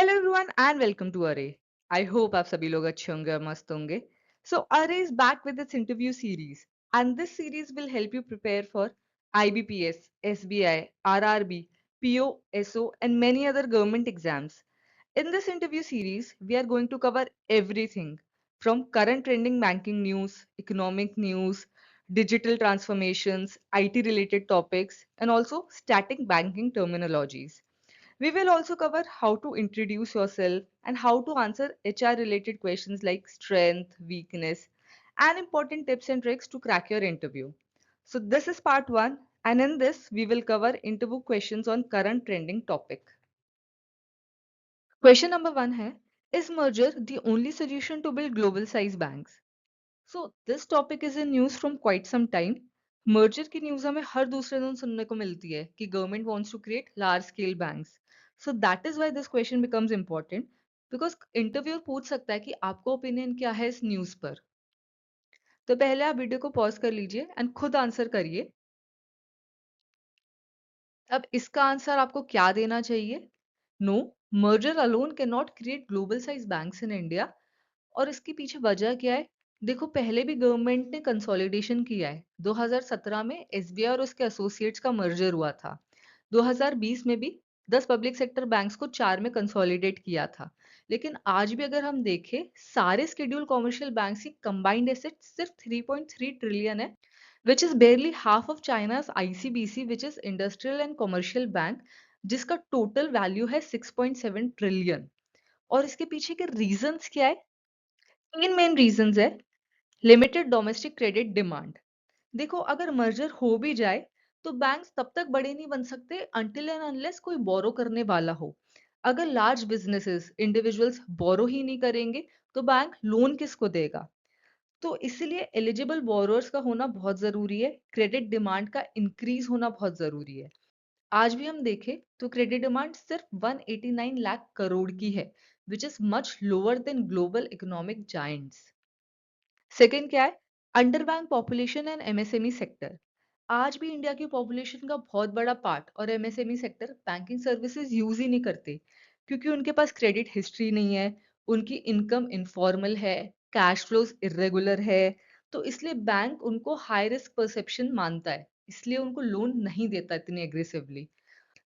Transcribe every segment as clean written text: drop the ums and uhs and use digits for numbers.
Hello everyone and welcome to अरे। I hope आप सभी लोग अच्छे होंगे और मस्त होंगे। सो अरे is back with its interview series and this series will help you prepare for IBPS, SBI, RRB, PO, SO and many other government exams. In this interview series, we are going to cover everything from current trending banking news, economic news, digital transformations, IT related topics, and also static banking terminologies. We will also cover how to introduce yourself and how to answer HR related questions like strength, weakness, and important tips and tricks to crack your interview. So, this is part one, and in this, we will cover interview questions on current trending topic. Question number one hai, is merger the only solution to build global size banks? So, this topic is in news from quite some time. Merger की news हमें हर दूसरे दिन सुनने को मिलती है कि government wants to create large scale banks. So that is why this question becomes important because interviewer पूछ सकता है कि आपका ओपिनियन क्या है इस न्यूज पर. तो पहले आप वीडियो को पॉज कर लीजिए एंड खुद आंसर करिए. अब इसका आंसर आपको क्या देना चाहिए? No, merger alone can not create global size banks in India. और इसके पीछे वजह क्या है? देखो, पहले भी गवर्नमेंट ने कंसोलिडेशन किया है. 2017 में एसबीआई और उसके एसोसिएट्स का मर्जर हुआ था. 2020 में भी 10 पब्लिक सेक्टर बैंक्स को 4 में कंसोलिडेट किया था. लेकिन आज भी अगर हम देखें, सारे शेड्यूल कॉमर्शियल बैंक्स की कंबाइंड एसेट सिर्फ 3.3 ट्रिलियन है, which is barely half of China's ICBC, which is Industrial and Commercial Bank, जिसका टोटल वैल्यू है 6.7 ट्रिलियन. और इसके पीछे के रीजंस क्या है? तीन मेन रीजंस है. Limited domestic credit demand. देखो, अगर मर्जर हो भी जाए तो बैंक्स तब तक बड़े नहीं बन सकते अनटिल एंड अनलेस कोई बोरो करने वाला हो. अगर लार्ज बिजनेसेस, इंडिविजुअल्स बोरो ही नहीं करेंगे तो बैंक लोन किसको देगा? तो इसीलिए एलिजिबल बोरोअर्स का होना बहुत जरूरी है. क्रेडिट डिमांड का इंक्रीज होना बहुत जरूरी है. आज भी हम देखें तो क्रेडिट डिमांड सिर्फ 189 लाख करोड़ की है, which is much lower than global economic giants. Second क्या है? Under bank population and MSME sector. आज भी इंडिया की पॉपुलेशन का बहुत बड़ा पार्ट और MSME sector banking services use ही नहीं करते क्योंकि उनके पास क्रेडिट हिस्ट्री नहीं है, उनकी इनकम इनफॉर्मल है, कैश फ्लोज इरेगुलर है. तो इसलिए बैंक उनको हाई रिस्क परसेप्शन मानता है, इसलिए उनको लोन नहीं देता इतनी एग्रेसिवली.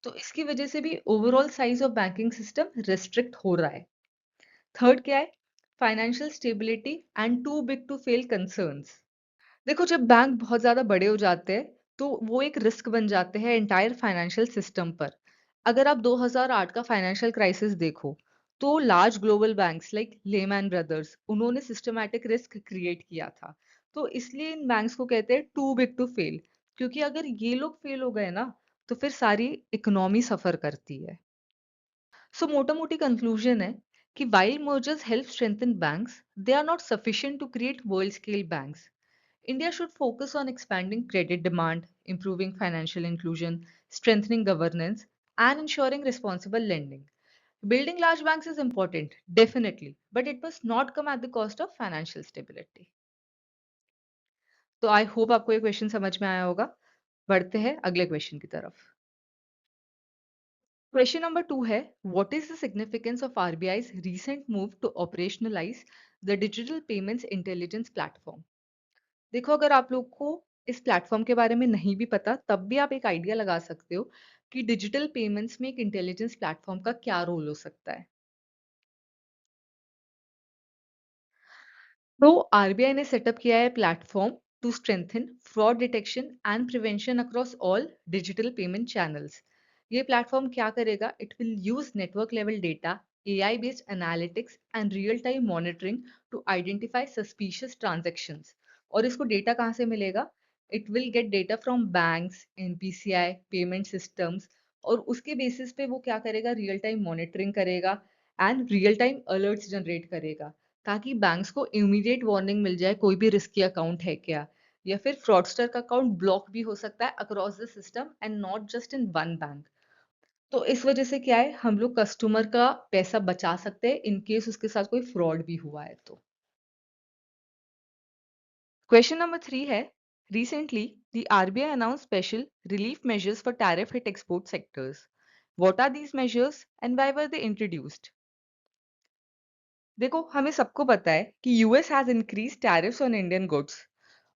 तो इसकी वजह से भी overall size of banking system restrict हो रहा है. थर्ड क्या है? Financial stability and too big to fail concerns. देखो, जब बैंक बहुत ज्यादा बड़े हो जाते हैं तो वो एक रिस्क बन जाते हैं एंटायर फाइनेंशियल सिस्टम पर. अगर आप 2008 का फाइनेंशियल क्राइसिस देखो तो large global banks like layman brothers, उन्होंने सिस्टमैटिक रिस्क क्रिएट किया था. तो इसलिए इन बैंक्स को कहते हैं टू बिग टू फेल, क्योंकि अगर ये लोग फेल हो गए ना तो फिर सारी इकोनॉमी सफर करती है. सो मोटा मोटी कंक्लूजन है कि while mergers help strengthen banks, they are not sufficient to create world scale banks. India should focus on expanding credit demand, improving financial inclusion, strengthening governance, and ensuring responsible lending. Building large banks is important, definitely, but it must not come at the cost of financial stability. तो I hope आपको ये question समझ में आया होगा. बढ़ते हैं अगले क्वेश्चन की तरफ. Question number two है, what is the significance of RBI's recent move to operationalize the digital payments intelligence platform? देखो, अगर आप लोग को इस प्लेटफॉर्म के बारे में नहीं भी पता तब भी आप एक आइडिया लगा सकते हो कि डिजिटल पेमेंट्स में एक इंटेलिजेंस प्लेटफॉर्म का क्या रोल हो सकता है. तो आरबीआई ने सेटअप किया है platform to strengthen fraud detection and prevention across all digital payment channels. ये प्लेटफॉर्म क्या करेगा? It will use network level data, AI based analytics and real time monitoring to identify suspicious transactions. और इसको data कहाँ से मिलेगा? It will get data from banks, NPCI, payment systems. और उसके बेसिस पे वो क्या करेगा? रियल टाइम मॉनिटरिंग करेगा and real time alerts generate करेगा, ताकि बैंक्स को इमीडिएट वार्निंग मिल जाए कोई भी रिस्की अकाउंट है क्या, या फिर फ्रॉडस्टर का अकाउंट ब्लॉक भी हो सकता है across the system and not just in one bank. तो इस वजह से क्या है, हम लोग कस्टमर का पैसा बचा सकते हैं इन केस उसके साथ कोई फ्रॉड भी हुआ है तो. क्वेश्चन नंबर थ्री है, recently the RBI announce special relief measures for tariff hit export sectors. What are these measures and why were they introduced? देखो हमें सबको पता है कि US has increase tariffs on Indian goods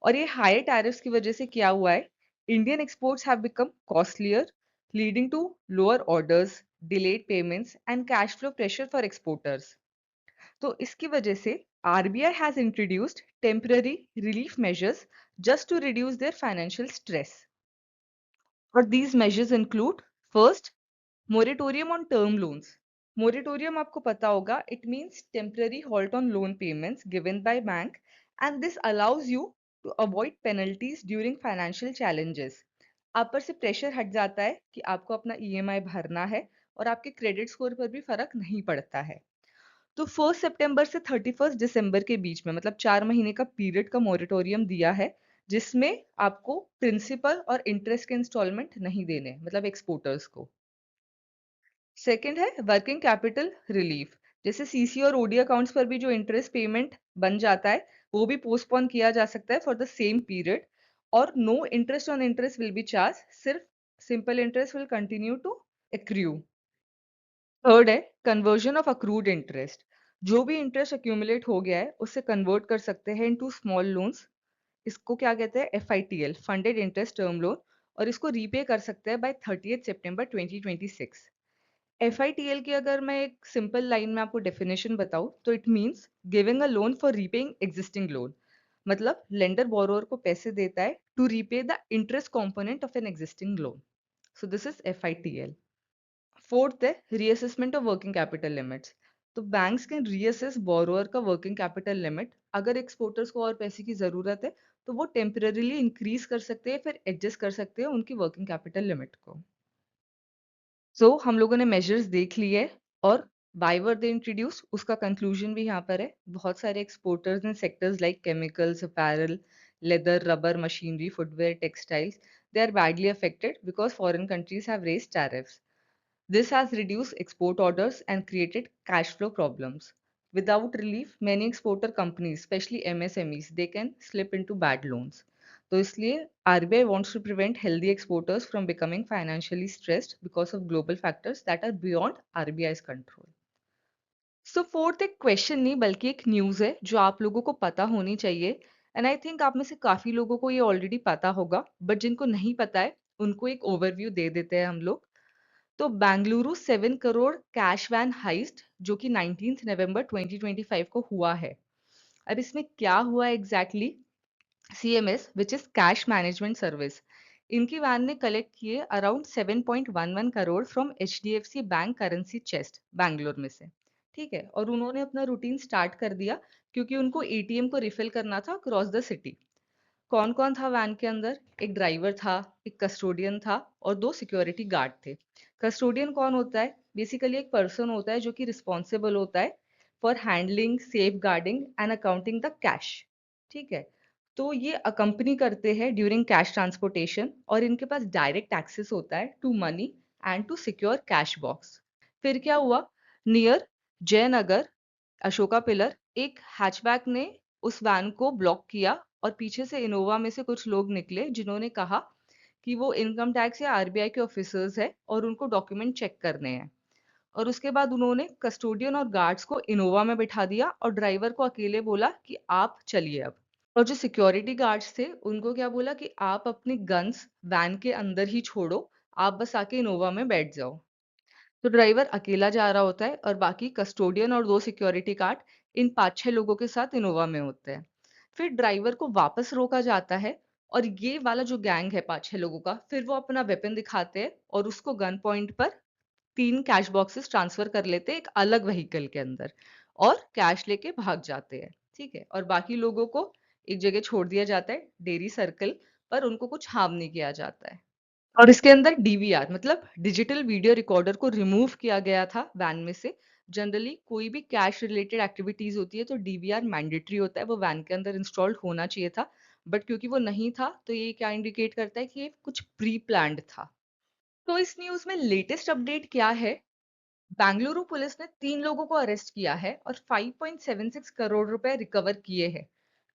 और ये higher tariffs की वजह से क्या हुआ है, Indian exports have become costlier leading to lower orders, delayed payments and cash flow pressure for exporters. तो इसकी वजह से RBI has introduced temporary relief measures just to reduce their financial stress. और these measures include first, moratorium on term loans. Moratorium आपको पता होगा, it means temporary halt on loan payments given by bank and this allows you to avoid penalties during financial challenges. आप पर से pressure हट जाता है कि आपको अपना ईएमआई भरना है और आपके क्रेडिट स्कोर पर भी फर्क नहीं पड़ता है। तो 1 सितंबर से 31 दिसंबर के बीच में मतलब 4 महीने का पीरियड का मोरेटोरियम दिया है, जिसमें आपको प्रिंसिपल और इंटरेस्ट के इंस्टॉलमेंट नहीं देने, मतलब एक्सपोर्टर्स को। सेकंड है वर्किंग कैपिटल रिलीफ, जैसे सीसी और ओडी अकाउंट्स पर भी जो इंटरेस्ट पेमेंट बन जाता है वो भी पोस्टपोन किया जा सकता है फॉर द सेम पीरियड और no interest on interest will be charge, सिर्फ simple interest will continue to accrue. Third है कन्वर्जन ऑफ अक्रूड इंटरेस्ट, जो भी इंटरेस्ट अक्यूमुलेट हो गया है उसे कन्वर्ट कर सकते हैं इनटू स्मॉल लोन्स। इसको क्या कहते हैं, एफआईटीएल, फंडेड इंटरेस्ट टर्म लोन, और इसको रीपे कर सकते हैं बाय 30 सितंबर 2026। एफआईटीएल की अगर मैं एक सिंपल लाइन में आपको डेफिनेशन बताऊं तो it means giving a loan for repaying existing loan, मतलब लेंडर बोरोअर को पैसे देता है to repay the interest component of an existing loan. So this is FITL. Fourth है reassessment of working capital limits. तो banks can reassess borrower का working capital limit, अगर exporters को और पैसे की जरूरत है तो वो टेम्पररीली इंक्रीज कर सकते हैं, फिर एडजस्ट कर सकते हैं उनकी वर्किंग कैपिटल लिमिट को। हम लोगों ने मेजर्स देख लिए और वाई वर दे इंट्रोड्यूस, उसका कंक्लूजन भी यहाँ पर है। बहुत सारे exporters in sectors like chemicals, apparel, leather, rubber, machinery, footwear, textiles, they are badly affected because foreign countries have raised tariffs. This has reduced export orders and created cash flow problems. Without relief, many exporter companies, especially MSMEs, they can slip into bad loans. तो इसलिए RBI wants to prevent healthy exporters from becoming financially stressed because of global factors that are beyond RBI's control. Fourth एक question नहीं बल्कि एक news है जो आप लोगों को पता होनी चाहिए, एंड आई थिंक आप में से काफी लोगों को ये ऑलरेडी पता होगा, बट जिनको नहीं पता है उनको एक ओवरव्यू दे देते हैं हम लोग। तो Bengaluru 7 crore cash van heist जो कि 19 नवंबर 2025 को हुआ है। अब इसमें क्या हुआ exactly, CMS which is cash management service, इनकी वैन ने कलेक्ट किए around 7.11 crore from HDFC bank currency chest Bangalore में से। ठीक है, और उन्होंने अपना रूटीन स्टार्ट कर दिया क्योंकि उनको एटीएम को रिफिल करना था अक्रॉस द सिटी। कौन कौन था वैन के अंदर, एक ड्राइवर था, एक कस्टोडियन था और 2 सिक्योरिटी गार्ड थे। कस्टोडियन कौन होता है, बेसिकली एक पर्सन होता है जो कि रिस्पॉन्सिबल होता है for handling, safeguarding and accounting the cash. ठीक है, तो ये अकम्पनी करते हैं ड्यूरिंग कैश ट्रांसपोर्टेशन और इनके पास डायरेक्ट एक्सेस होता है to money and to secure cash box. फिर क्या हुआ, नियर जयनगर अशोका पिलर एक हैचबैक ने उस वैन को ब्लॉक किया और पीछे से इनोवा में से कुछ लोग निकले जिन्होंने कहा कि वो इनकम टैक्स या आरबीआई के ऑफिसर्स है और उनको डॉक्यूमेंट चेक करने हैं। और उसके बाद उन्होंने कस्टोडियन और गार्ड्स को इनोवा में बिठा दिया और ड्राइवर को अकेले बोला कि आप चलिए अब। और जो सिक्योरिटी गार्ड्स थे उनको क्या बोला कि आप अपनी गन्स वैन के अंदर ही छोड़ो, आप बस आके इनोवा में बैठ जाओ। तो ड्राइवर अकेला जा रहा होता है और बाकी कस्टोडियन और 2 सिक्योरिटी गार्ड इन 5-6 लोगों के साथ इनोवा में होते हैं। फिर ड्राइवर को वापस रोका जाता है और ये वाला जो गैंग है 5-6 लोगों का, फिर वो अपना वेपन दिखाते हैं और उसको गन पॉइंट पर 3 कैश बॉक्सेस ट्रांसफर कर लेते हैं एक अलग व्हीकल के अंदर और कैश लेके भाग जाते हैं। ठीक है, और बाकी लोगों को एक जगह छोड़ दिया जाता है डेयरी सर्कल पर, उनको कुछ हार्म नहीं किया जाता है। और इसके अंदर डीवीआर मतलब डिजिटल वीडियो रिकॉर्डर को रिमूव किया गया था वैन में से। जनरली कोई भी कैश रिलेटेड एक्टिविटीज होती है तो डीवीआर मैंडेटरी होता है, वो वैन के अंदर इंस्टॉल्ड होना चाहिए था, बट क्योंकि वो नहीं था तो ये क्या इंडिकेट करता है कि ये कुछ प्री प्लान्ड था। तो इस न्यूज में लेटेस्ट अपडेट क्या है, बेंगलुरु पुलिस ने 3 लोगों को अरेस्ट किया है और 5.76 करोड़ रुपए रिकवर किए हैं।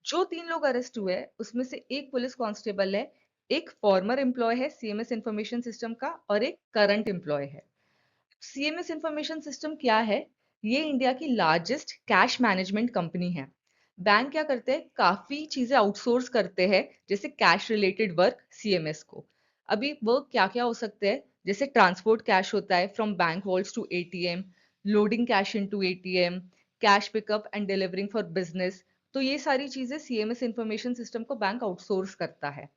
जो 3 लोग अरेस्ट हुए हैं उसमें से एक पुलिस कांस्टेबल है, एक फॉर्मर एम्प्लॉय है सीएमएस इंफॉर्मेशन सिस्टम का और एक करंट एम्प्लॉय है। सीएमएस इंफॉर्मेशन सिस्टम क्या है, ये इंडिया की लार्जेस्ट कैश मैनेजमेंट कंपनी है। बैंक क्या करते हैं, काफी चीजें आउटसोर्स करते हैं, जैसे कैश रिलेटेड वर्क सीएमएस को। अभी वर्क क्या क्या हो सकते हैं, जैसे ट्रांसपोर्ट कैश होता है from bank vaults to ATM, loading cash into ATM, cash pickup and delivering for business. तो ये सारी चीजें सीएमएस इंफॉर्मेशन सिस्टम को बैंक आउटसोर्स करता है।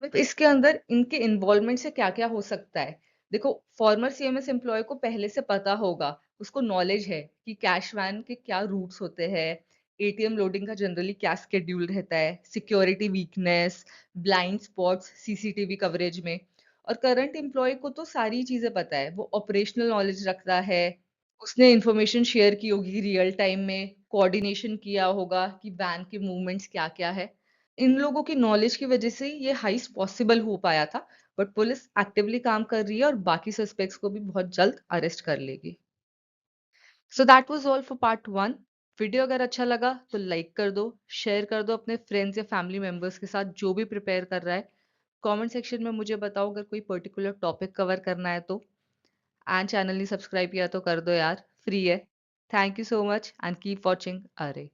मतलब इसके अंदर इनके इन्वॉल्वमेंट से क्या-क्या हो सकता है? देखो, फॉर्मर सीएमएस एम्प्लॉयी को पहले से पता होगा, उसको नॉलेज है कि कैश वैन के क्या रूट्स होते हैं, एटीएम लोडिंग का जनरली क्या शेड्यूल रहता है, security weakness, blind spots CCTV coverage में। और करंट एम्प्लॉयी को तो सारी चीजें पता है, वो ऑपरेशनल नॉलेज रखता है, उसने इन्फॉर्मेशन शेयर की होगी रियल टाइम में, कोऑर्डिनेशन किया होगा कि वैन के मूवमेंट्स क्या-क्या है। इन लोगों की नॉलेज की वजह से ये हाइस्ट पॉसिबल हो पाया था, बट पुलिस एक्टिवली काम कर रही है और बाकी सस्पेक्ट्स को भी बहुत जल्द अरेस्ट कर लेगी। So that was all for part 1। Video अगर अच्छा लगा तो लाइक कर दो, शेयर कर दो अपने फ्रेंड्स या फैमिली मेंबर्स के साथ जो भी प्रिपेयर कर रहा है। कमेंट सेक्शन में मुझे बताओ अगर कोई पर्टिकुलर टॉपिक कवर करना है तो। एंड चैनल नहीं सब्सक्राइब किया तो कर दो यार, फ्री है। Thank you so much and keep watching अरे।